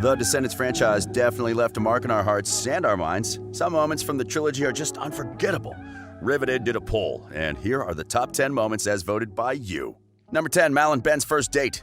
The Descendants franchise definitely left a mark on our hearts and our minds. Some moments from the trilogy are just unforgettable. Riveted did a poll, and here are the top 10 moments as voted by you. Number 10, Mal and Ben's first date.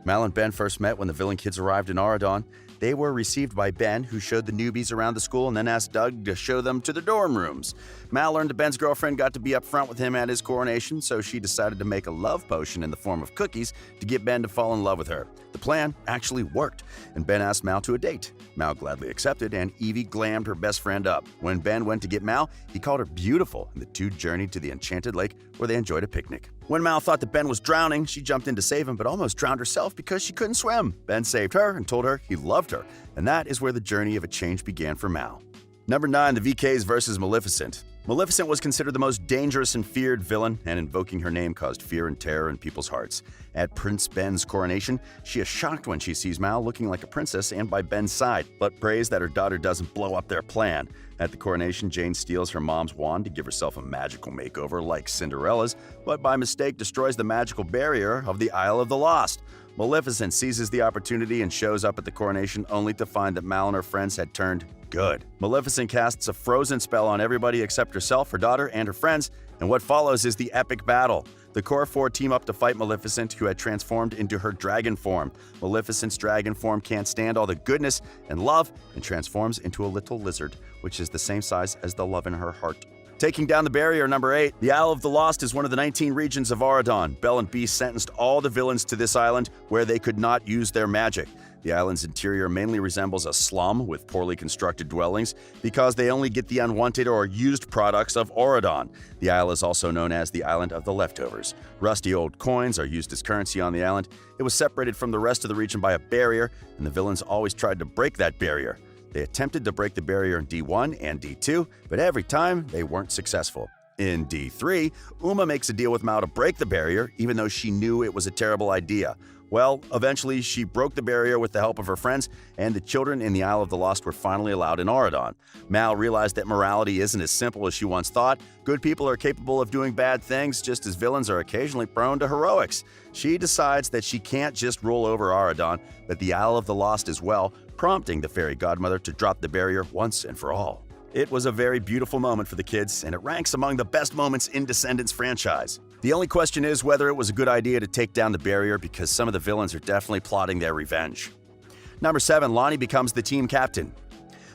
Mal and Ben first met when the villain kids arrived in Audre. They were received by Ben, who showed the newbies around the school and then asked Doug to show them to the dorm rooms. Mal learned that Ben's girlfriend got to be up front with him at his coronation, so she decided to make a love potion in the form of cookies to get Ben to fall in love with her. The plan actually worked, and Ben asked Mal to a date. Mal gladly accepted, and Evie glammed her best friend up. When Ben went to get Mal, he called her beautiful, and the two journeyed to the enchanted lake where they enjoyed a picnic. When Mal thought that Ben was drowning, she jumped in to save him, but almost drowned herself because she couldn't swim. Ben saved her and told her he loved her, and that is where the journey of a change began for Mal. Number 9, the VKs versus Maleficent. Maleficent was considered the most dangerous and feared villain, and invoking her name caused fear and terror in people's hearts. At Prince Ben's coronation, she is shocked when she sees Mal looking like a princess and by Ben's side, but prays that her daughter doesn't blow up their plan. At the coronation, Jane steals her mom's wand to give herself a magical makeover like Cinderella's, but by mistake destroys the magical barrier of the Isle of the Lost. Maleficent seizes the opportunity and shows up at the coronation only to find that Mal and her friends had turned good. Maleficent casts a frozen spell on everybody except herself, her daughter, and her friends, and what follows is the epic battle. The core four team up to fight Maleficent, who had transformed into her dragon form. Maleficent's dragon form can't stand all the goodness and love and transforms into a little lizard, which is the same size as the love in her heart. Taking down the barrier, number 8. The Isle of the Lost is one of the 19 regions of Audre. Belle and Beast sentenced all the villains to this island where they could not use their magic. The island's interior mainly resembles a slum with poorly constructed dwellings because they only get the unwanted or used products of Audre. The isle is also known as the Island of the Leftovers. Rusty old coins are used as currency on the island. It was separated from the rest of the region by a barrier, and the villains always tried to break that barrier. They attempted to break the barrier in D1 and D2, but every time they weren't successful. In D3, Uma makes a deal with Mal to break the barrier, even though she knew it was a terrible idea. Well, eventually she broke the barrier with the help of her friends, and the children in the Isle of the Lost were finally allowed in Audre. Mal realized that morality isn't as simple as she once thought. Good people are capable of doing bad things, just as villains are occasionally prone to heroics. She decides that she can't just rule over Audre, but the Isle of the Lost as well, prompting the fairy godmother to drop the barrier once and for all. It was a very beautiful moment for the kids, and it ranks among the best moments in Descendants franchise. The only question is whether it was a good idea to take down the barrier, because some of the villains are definitely plotting their revenge. Number 7, Lonnie becomes the team captain.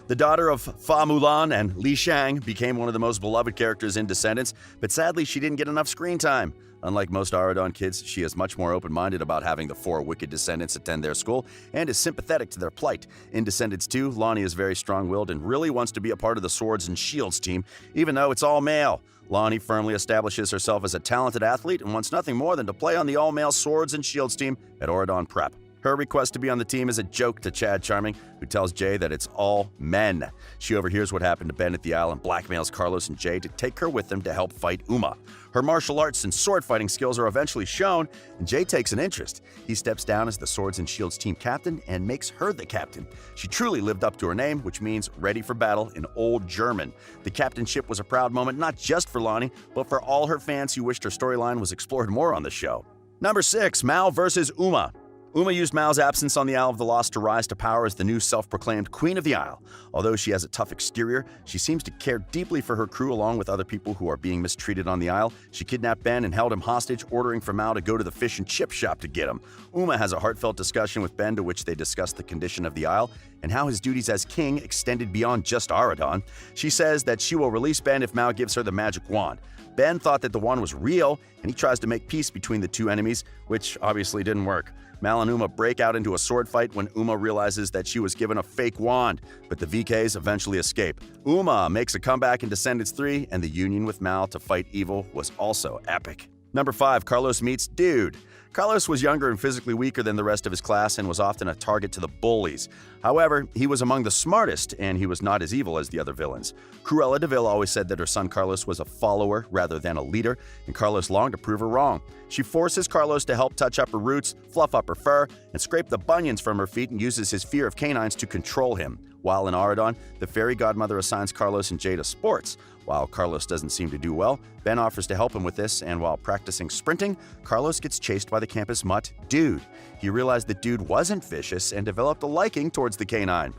The daughter of Fa Mulan and Li Shang became one of the most beloved characters in Descendants, but sadly she didn't get enough screen time. Unlike most Audre kids, she is much more open-minded about having the 4 wicked descendants attend their school and is sympathetic to their plight. In Descendants 2, Lonnie is very strong-willed and really wants to be a part of the Swords and Shields team, even though it's all male. Lonnie firmly establishes herself as a talented athlete and wants nothing more than to play on the all-male Swords and Shields team at Audre Prep. Her request to be on the team is a joke to Chad Charming, who tells Jay that it's all men. She overhears what happened to Ben at the Isle and blackmails Carlos and Jay to take her with them to help fight Uma. Her martial arts and sword fighting skills are eventually shown, and Jay takes an interest. He steps down as the Swords and Shields team captain and makes her the captain. She truly lived up to her name, which means ready for battle in Old German. The captainship was a proud moment not just for Lonnie, but for all her fans who wished her storyline was explored more on the show. Number 6, Mal versus Uma. Uma used Mal's absence on the Isle of the Lost to rise to power as the new self-proclaimed Queen of the Isle. Although she has a tough exterior, she seems to care deeply for her crew along with other people who are being mistreated on the Isle. She kidnapped Ben and held him hostage, ordering for Mal to go to the fish and chip shop to get him. Uma has a heartfelt discussion with Ben to which they discuss the condition of the Isle and how his duties as king extended beyond just Audre. She says that she will release Ben if Mal gives her the magic wand. Ben thought that the wand was real, and he tries to make peace between the two enemies, which obviously didn't work. Mal and Uma break out into a sword fight when Uma realizes that she was given a fake wand, but the VKs eventually escape. Uma makes a comeback in Descendants 3, and the union with Mal to fight evil was also epic. Number 5, Carlos meets Dude. Carlos was younger and physically weaker than the rest of his class and was often a target to the bullies. However, he was among the smartest, and he was not as evil as the other villains. Cruella de Vil always said that her son Carlos was a follower rather than a leader, and Carlos longed to prove her wrong. She forces Carlos to help touch up her roots, fluff up her fur, and scrape the bunions from her feet, and uses his fear of canines to control him. While in Audre, the fairy godmother assigns Carlos and Jay to sports. While Carlos doesn't seem to do well, Ben offers to help him with this, and while practicing sprinting, Carlos gets chased by the campus mutt, Dude. He realized that Dude wasn't vicious and developed a liking towards the canine.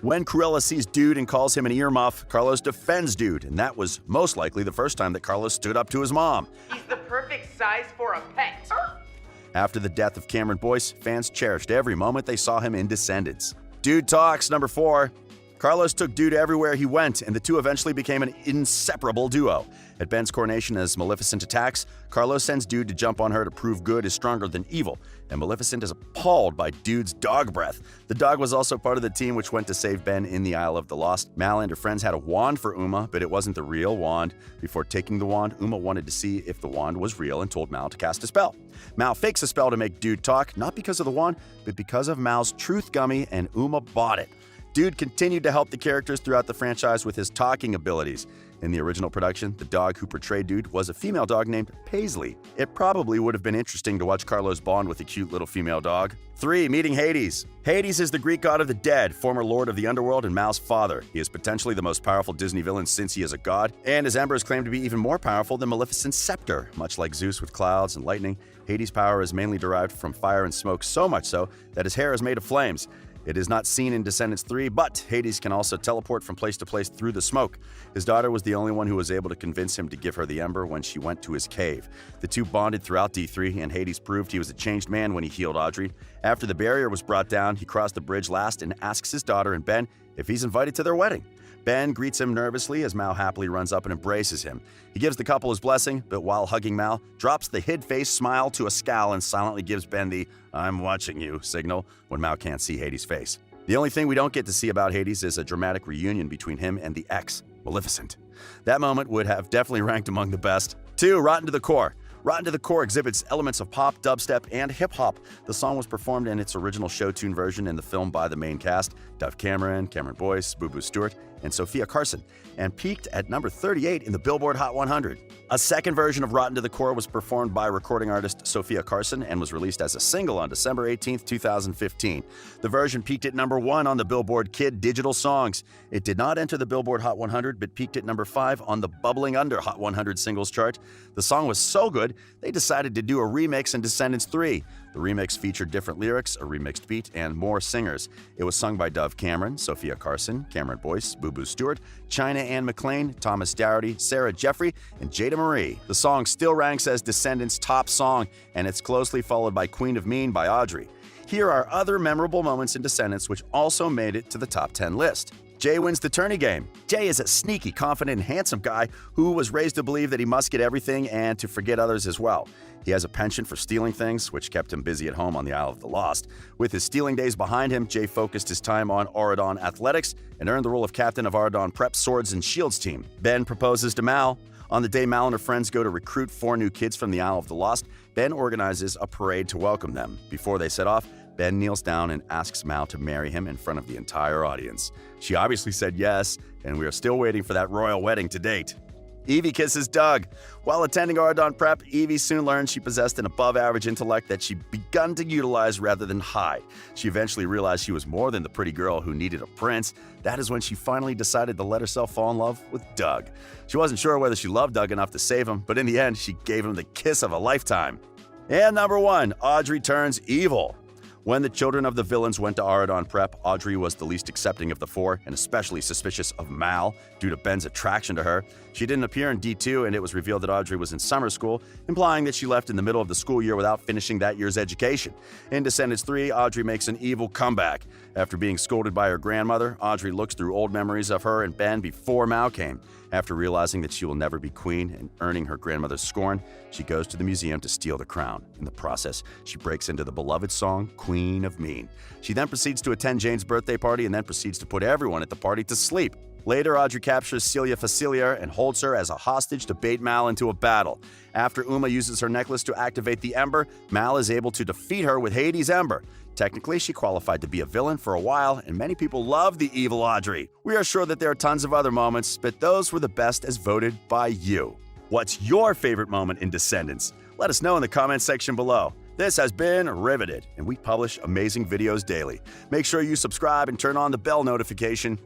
When Cruella sees Dude and calls him an earmuff, Carlos defends Dude, and that was most likely the first time that Carlos stood up to his mom. He's the perfect size for a pet. After the death of Cameron Boyce, fans cherished every moment they saw him in Descendants. Dude Talks, number 4. Carlos took Dude everywhere he went, and the two eventually became an inseparable duo. At Ben's coronation as Maleficent attacks, Carlos sends Dude to jump on her to prove good is stronger than evil, and Maleficent is appalled by Dude's dog breath. The dog was also part of the team which went to save Ben in the Isle of the Lost. Mal and her friends had a wand for Uma, but it wasn't the real wand. Before taking the wand, Uma wanted to see if the wand was real and told Mal to cast a spell. Mal fakes a spell to make Dude talk, not because of the wand, but because of Mal's truth gummy, and Uma bought it. Dude continued to help the characters throughout the franchise with his talking abilities. In the original production, the dog who portrayed Dude was a female dog named Paisley. It probably would have been interesting to watch Carlos bond with a cute little female dog. 3. Meeting Hades. Hades is the Greek god of the dead, former lord of the underworld and Mal's father. He is potentially the most powerful Disney villain since he is a god, and his ember is claimed to be even more powerful than Maleficent's scepter. Much like Zeus with clouds and lightning, Hades' power is mainly derived from fire and smoke, so much so that his hair is made of flames. It is not seen in Descendants 3, but Hades can also teleport from place to place through the smoke. His daughter was the only one who was able to convince him to give her the ember when she went to his cave. The two bonded throughout D3, and Hades proved he was a changed man when he healed Audre. After the barrier was brought down, he crossed the bridge last and asks his daughter and Ben if he's invited to their wedding. Ben greets him nervously as Mal happily runs up and embraces him. He gives the couple his blessing, but while hugging Mal, drops the hid-face smile to a scowl and silently gives Ben the "I'm watching you" signal when Mal can't see Hades' face. The only thing we don't get to see about Hades is a dramatic reunion between him and the ex, Maleficent. That moment would have definitely ranked among the best. 2. Rotten to the Core. Rotten to the Core exhibits elements of pop, dubstep, and hip-hop. The song was performed in its original show tune version in the film by the main cast, Dove Cameron, Cameron Boyce, Boo Boo Stewart, and Sophia Carson, and peaked at number 38 in the Billboard Hot 100. A second version of Rotten to the Core was performed by recording artist Sophia Carson and was released as a single on December 18, 2015. The version peaked at number 1 on the Billboard Kid Digital Songs. It did not enter the Billboard Hot 100, but peaked at number 5 on the Bubbling Under Hot 100 singles chart. The song was so good, they decided to do a remix in Descendants 3. The remix featured different lyrics, a remixed beat, and more singers. It was sung by Dove Cameron, Sophia Carson, Cameron Boyce, Boo Boo Stewart, China Ann McClain, Thomas Dougherty, Sarah Jeffrey, and Jada Marie. The song still ranks as Descendants' top song, and it's closely followed by Queen of Mean by Audre. Here are other memorable moments in Descendants which also made it to the top 10 list. Jay wins the tourney game. Jay is a sneaky, confident, and handsome guy who was raised to believe that he must get everything and to forget others as well. He has a penchant for stealing things, which kept him busy at home on the Isle of the Lost. With his stealing days behind him, Jay focused his time on Auradon athletics and earned the role of captain of Auradon Prep's Swords and Shields team. Ben proposes to Mal. On the day Mal and her friends go to recruit 4 new kids from the Isle of the Lost, Ben organizes a parade to welcome them. Before they set off, Ben kneels down and asks Mal to marry him in front of the entire audience. She obviously said yes, and we are still waiting for that royal wedding to date. Evie kisses Doug. While attending Auradon Prep, Evie soon learned she possessed an above-average intellect that she'd begun to utilize rather than hide. She eventually realized she was more than the pretty girl who needed a prince. That is when she finally decided to let herself fall in love with Doug. She wasn't sure whether she loved Doug enough to save him, but in the end, she gave him the kiss of a lifetime. And number 1, Audre turns evil. When the children of the villains went to Auradon Prep, Audre was the least accepting of the 4 and especially suspicious of Mal due to Ben's attraction to her. She didn't appear in D2, and it was revealed that Audre was in summer school, implying that she left in the middle of the school year without finishing that year's education. In Descendants 3, Audre makes an evil comeback. After being scolded by her grandmother, Audre looks through old memories of her and Ben before Mal came. After realizing that she will never be queen and earning her grandmother's scorn, she goes to the museum to steal the crown. In the process, she breaks into the beloved song, Queen of Mean. She then proceeds to attend Jane's birthday party and then proceeds to put everyone at the party to sleep. Later, Audre captures Celia Facilier and holds her as a hostage to bait Mal into a battle. After Uma uses her necklace to activate the Ember, Mal is able to defeat her with Hades' Ember. Technically, she qualified to be a villain for a while, and many people love the evil Audre. We are sure that there are tons of other moments, but those were the best as voted by you. What's your favorite moment in Descendants? Let us know in the comments section below. This has been Riveted, and we publish amazing videos daily. Make sure you subscribe and turn on the bell notification.